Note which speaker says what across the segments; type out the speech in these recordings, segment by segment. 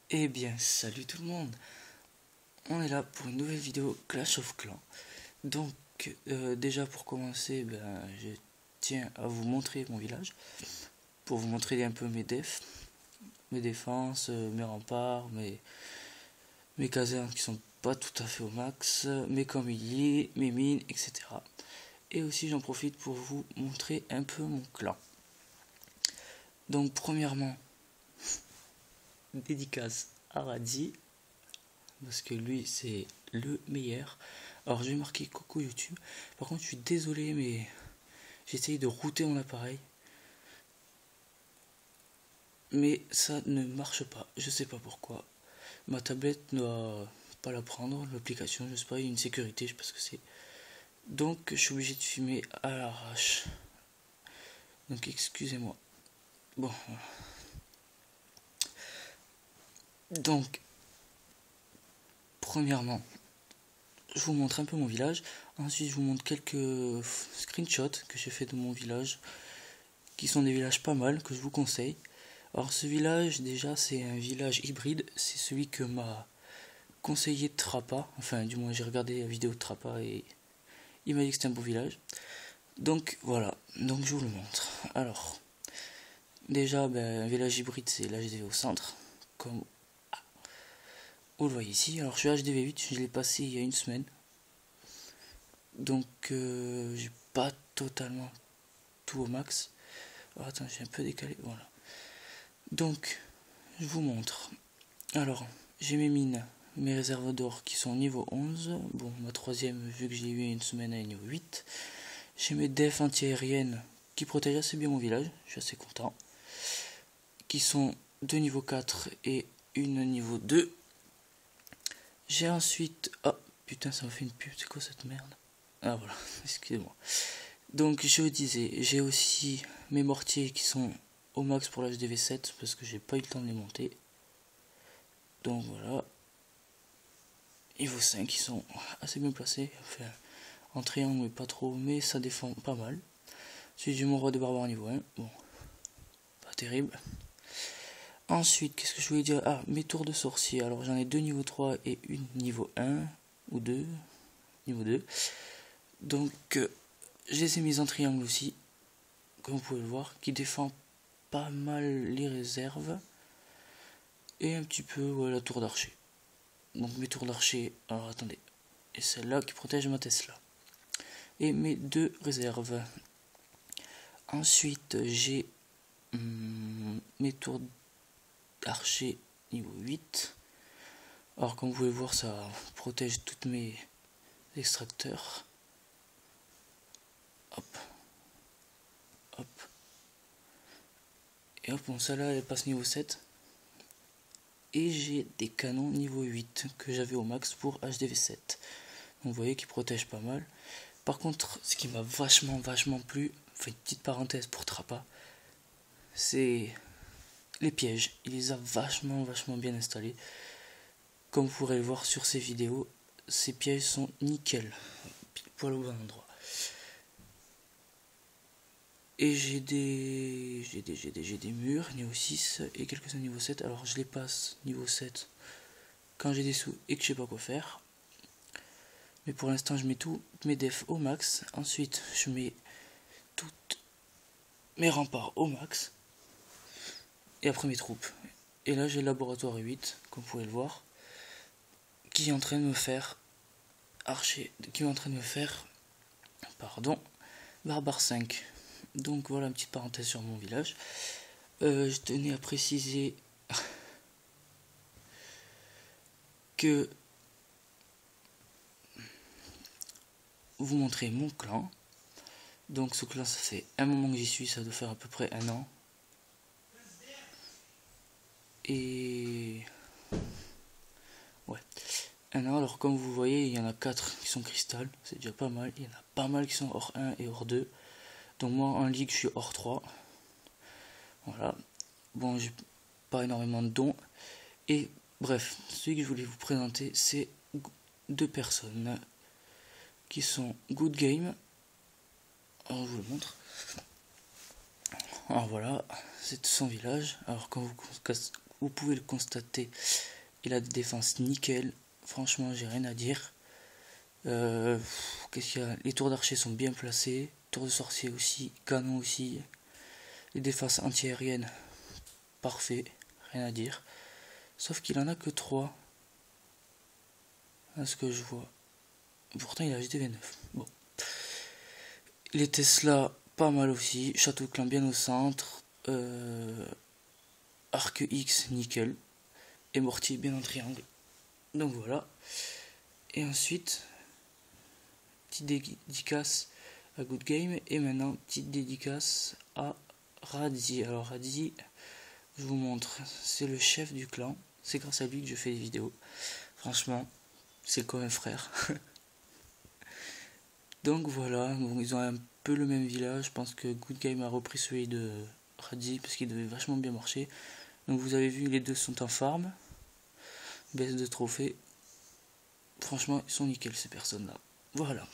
Speaker 1: Eh bien, salut tout le monde. On est là pour une nouvelle vidéo Clash of Clans. Donc, déjà pour commencer, je tiens à vous montrer mon village. Pour vous montrer un peu mes défenses, mes remparts, mes casernes qui sont pas tout à fait au max, mes camilliers, mes mines, etc. Et aussi j'en profite pour vous montrer un peu mon clan. Donc premièrement, dédicace à Radzi, parce que lui c'est le meilleur. Alors je vais marquer coucou YouTube. Par contre je suis désolé mais j'essaye de router mon appareil. Mais ça ne marche pas, je sais pas pourquoi. Ma tablette ne va pas la prendre, l'application, je sais pas, il y a une sécurité, je sais pas ce que c'est. Donc je suis obligé de filmer à l'arrache. Donc excusez-moi. Bon. Donc, premièrement, je vous montre un peu mon village. Ensuite, je vous montre quelques screenshots que j'ai fait de mon village, qui sont des villages pas mal, que je vous conseille. Alors ce village, déjà, c'est un village hybride. C'est celui que m'a conseillé Trappa. Enfin, du moins, j'ai regardé la vidéo de Trappa et il m'a dit que c'était un beau village. Donc, voilà. Donc, je vous le montre. Alors, déjà, un village hybride, c'est l'HDV au centre. Comme vous le voyez ici. Alors, je suis HDV8, je l'ai passé il y a une semaine. Donc, j'ai pas totalement tout au max. Oh, attends, j'ai un peu décalé. Voilà. Donc, je vous montre. Alors, j'ai mes mines, mes réserves d'or qui sont au niveau 11. Bon, ma troisième, vu que j'ai eu une semaine, à niveau 8. J'ai mes defs anti-aériennes qui protègent assez bien mon village. Je suis assez content. Qui sont 2 niveau 4 et une niveau 2. J'ai ensuite... Oh, putain, ça m'a fait une pub. C'est quoi cette merde? Ah, voilà. Excusez-moi. Donc, je vous disais, j'ai aussi mes mortiers qui sont au max pour l'HDV7 parce que j'ai pas eu le temps de les monter. Donc voilà. Niveau 5, ils sont assez bien placés. Enfin, en triangle, mais pas trop, mais ça défend pas mal. Ensuite, j'ai mon roi de barbare niveau 1. Bon, pas terrible. Ensuite, qu'est-ce que je voulais dire? Ah, mes tours de sorcier. Alors, j'en ai 2 niveau 3 et une niveau 1 ou 2. Niveau 2. Donc, je les ai mis en triangle aussi, comme vous pouvez le voir, qui défend pas mal les réserves. Et un petit peu la tour d'archer. Donc mes tours d'archer, alors attendez, et celle-là qui protège ma Tesla. Et mes 2 réserves. Ensuite j'ai mes tours d'archer niveau 8. Alors comme vous pouvez voir, ça protège toutes mes extracteurs. Hop. Hop. Et hop, bon, celle-là elle passe niveau 7. Et j'ai des canons niveau 8 que j'avais au max pour HDV7. Donc vous voyez qu'ils protègent pas mal. Par contre, ce qui m'a vachement plu, enfin une petite parenthèse pour Trappa, c'est les pièges. Il les a vachement bien installés. Comme vous pourrez le voir sur ces vidéos, ces pièges sont nickel, pile poil au bon endroit. Et j'ai des murs niveau 6 et quelques-uns niveau 7. Alors je les passe niveau 7 quand j'ai des sous et que je sais pas quoi faire. Mais pour l'instant je mets tous mes defs au max. Ensuite je mets toutes mes remparts au max. Et après mes troupes. Et là j'ai le laboratoire 8, comme vous pouvez le voir, qui est en train de me faire barbare 5. Donc voilà une petite parenthèse sur mon village. Je tenais à préciser que vous montrez mon clan. Donc ce clan, ça fait un moment que j'y suis, ça doit faire à peu près un an. Et ouais, un an. Alors comme vous voyez, il y en a 4 qui sont cristal, c'est déjà pas mal. Il y en a pas mal qui sont hors 1 et hors 2. Donc moi en ligue je suis hors 3. Voilà. Bon, j'ai pas énormément de dons. Et bref, celui que je voulais vous présenter, c'est 2 personnes qui sont Good Game. Alors je vous le montre. Alors voilà, c'est son village. Alors quand vous pouvez le constater, il a des défenses nickel. Franchement, j'ai rien à dire. Qu'est-ce qu'il y a? Les tours d'archer sont bien placés. Tour de sorcier aussi. Canon aussi. Les défenses anti-aériennes, parfait. Rien à dire. Sauf qu'il en a que 3. À ce que je vois. Pourtant, il a HDV9. Bon. Les Tesla, pas mal aussi. Château de clan bien au centre. Arc X, nickel. Et mortier bien en triangle. Donc voilà. Et ensuite, petite dédicace à Good Game. Et maintenant, petite dédicace à Radzi. Alors Radzi, je vous montre. C'est le chef du clan. C'est grâce à lui que je fais des vidéos. Franchement, c'est comme un frère. Donc voilà, bon, ils ont un peu le même village. Je pense que Good Game a repris celui de Radzi parce qu'il devait vachement bien marcher. Donc vous avez vu, les deux sont en farm. Baisse de trophées. Franchement, ils sont nickel ces personnes-là. Voilà.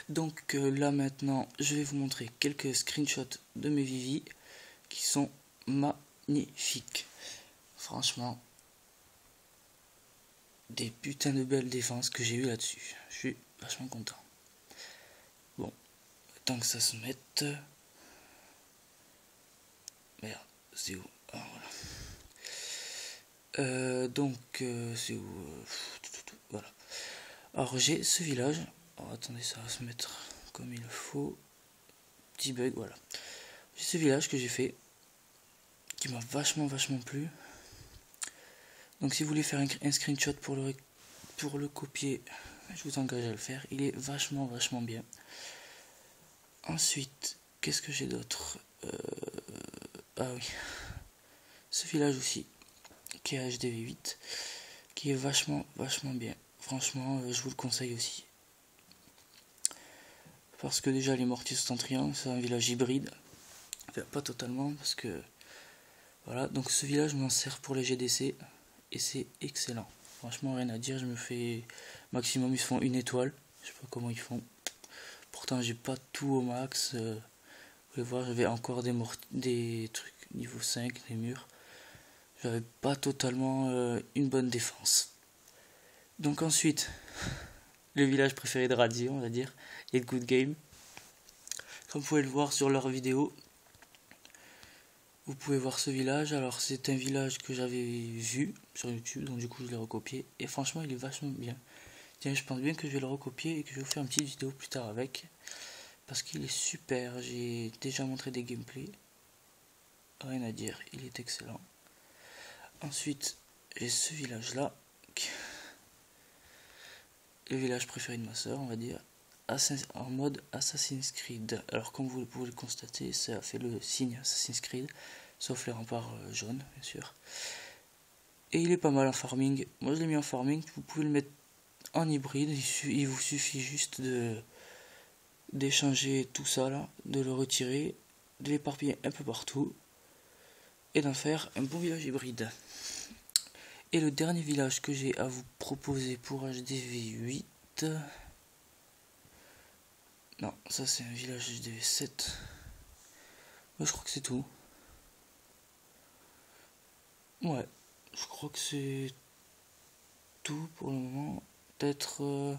Speaker 1: Donc là maintenant, je vais vous montrer quelques screenshots de mes Vivi qui sont magnifiques. Franchement, des putains de belles défenses que j'ai eu là-dessus. Je suis vachement content. Bon, tant que ça se mette. Merde, c'est où? Ah, voilà. C'est où? Voilà. Alors j'ai ce village. Oh, attendez, ça va se mettre comme il faut. Petit bug, voilà. J'ai ce village que j'ai fait, qui m'a vachement plu. Donc si vous voulez faire un screenshot pour le copier, je vous engage à le faire. Il est vachement bien. Ensuite, qu'est-ce que j'ai d'autre? Ah oui, ce village aussi, qui est HDV8, qui est vachement bien. Franchement, je vous le conseille aussi. Parce que déjà, les mortiers sont en triangle, c'est un village hybride. Enfin, pas totalement, parce que... Voilà, donc ce village m'en sert pour les GDC, et c'est excellent. Franchement, rien à dire, je me fais... Maximum, ils se font 1 étoile. Je sais pas comment ils font. Pourtant, j'ai pas tout au max. Vous pouvez voir, j'avais encore des trucs niveau 5, des murs. J'avais pas totalement une bonne défense. Donc ensuite, le village préféré de Radzi, on va dire, et de Good Game. Comme vous pouvez le voir sur leur vidéo, vous pouvez voir ce village. Alors c'est un village que j'avais vu sur YouTube, donc du coup je l'ai recopié. Et franchement, il est vachement bien. Tiens, je pense bien que je vais le recopier et que je vais vous faire une petite vidéo plus tard avec. Parce qu'il est super, j'ai déjà montré des gameplays. Rien à dire, il est excellent. Ensuite, j'ai ce village là. Le village préféré de ma soeur, on va dire, en mode Assassin's Creed. Alors comme vous pouvez le constater, ça fait le signe Assassin's Creed, sauf les remparts jaunes, bien sûr. Et il est pas mal en farming. Moi je l'ai mis en farming, vous pouvez le mettre en hybride, il vous suffit juste d'échanger tout ça là, de le retirer, de l'éparpiller un peu partout, et d'en faire un bon village hybride. Et le dernier village que j'ai à vous proposer pour HDV8... Non, ça c'est un village HDV7. Je crois que c'est tout. Ouais, je crois que c'est tout pour le moment. Peut-être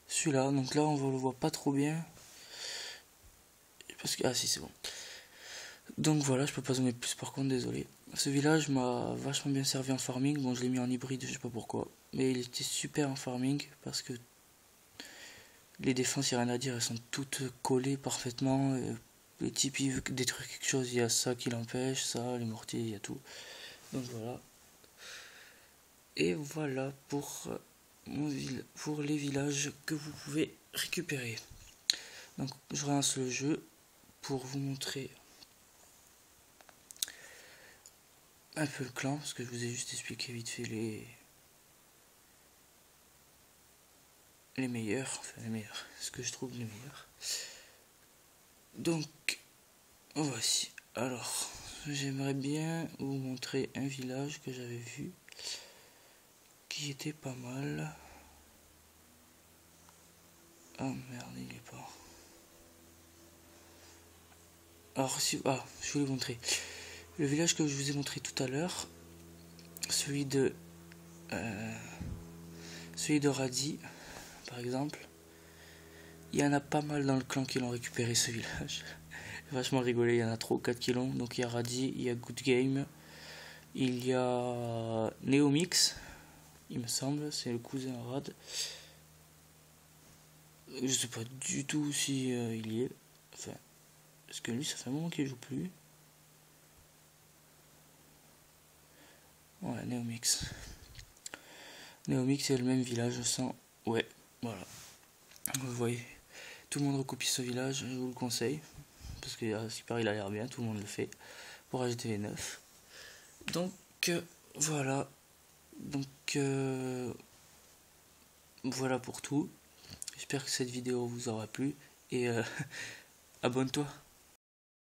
Speaker 1: celui-là. Donc là, on ne le voit pas trop bien. Parce que... Ah si, c'est bon. Donc voilà, je peux pas zoomer plus par contre, désolé. Ce village m'a vachement bien servi en farming. Bon, je l'ai mis en hybride, je sais pas pourquoi. Mais il était super en farming parce que les défenses, il n'y a rien à dire, elles sont toutes collées parfaitement. Les types, il veut détruire quelque chose, il y a ça qui l'empêche, ça, les mortiers, il y a tout. Donc voilà. Et voilà pour les villages que vous pouvez récupérer. Donc je relance le jeu pour vous montrer un peu le clan, parce que je vous ai juste expliqué vite fait les meilleurs, enfin les meilleurs, ce que je trouve les meilleurs. Donc voici. Alors j'aimerais bien vous montrer un village que j'avais vu qui était pas mal. Ah merde, il est pas. Alors si, je vais vous montrer. Le village que je vous ai montré tout à l'heure, celui de Radi, par exemple, il y en a pas mal dans le clan qui l'ont récupéré ce village. Vachement rigolé, il y en a 3 ou 4 qui l'ont. Donc il y a Radi, il y a Good Game, il y a Neomix, il me semble, c'est le cousin Rad. Je sais pas du tout si il y est. Enfin, parce que lui, ça fait un moment qu'il joue plus. Ouais, Neomix. Neomix, c'est le même village sans. Ouais, voilà. Vous voyez, tout le monde recopie ce village, je vous le conseille. Parce que super, il a l'air bien, tout le monde le fait. Pour HDV9. Donc, voilà. Donc, voilà pour tout. J'espère que cette vidéo vous aura plu. Et abonne-toi.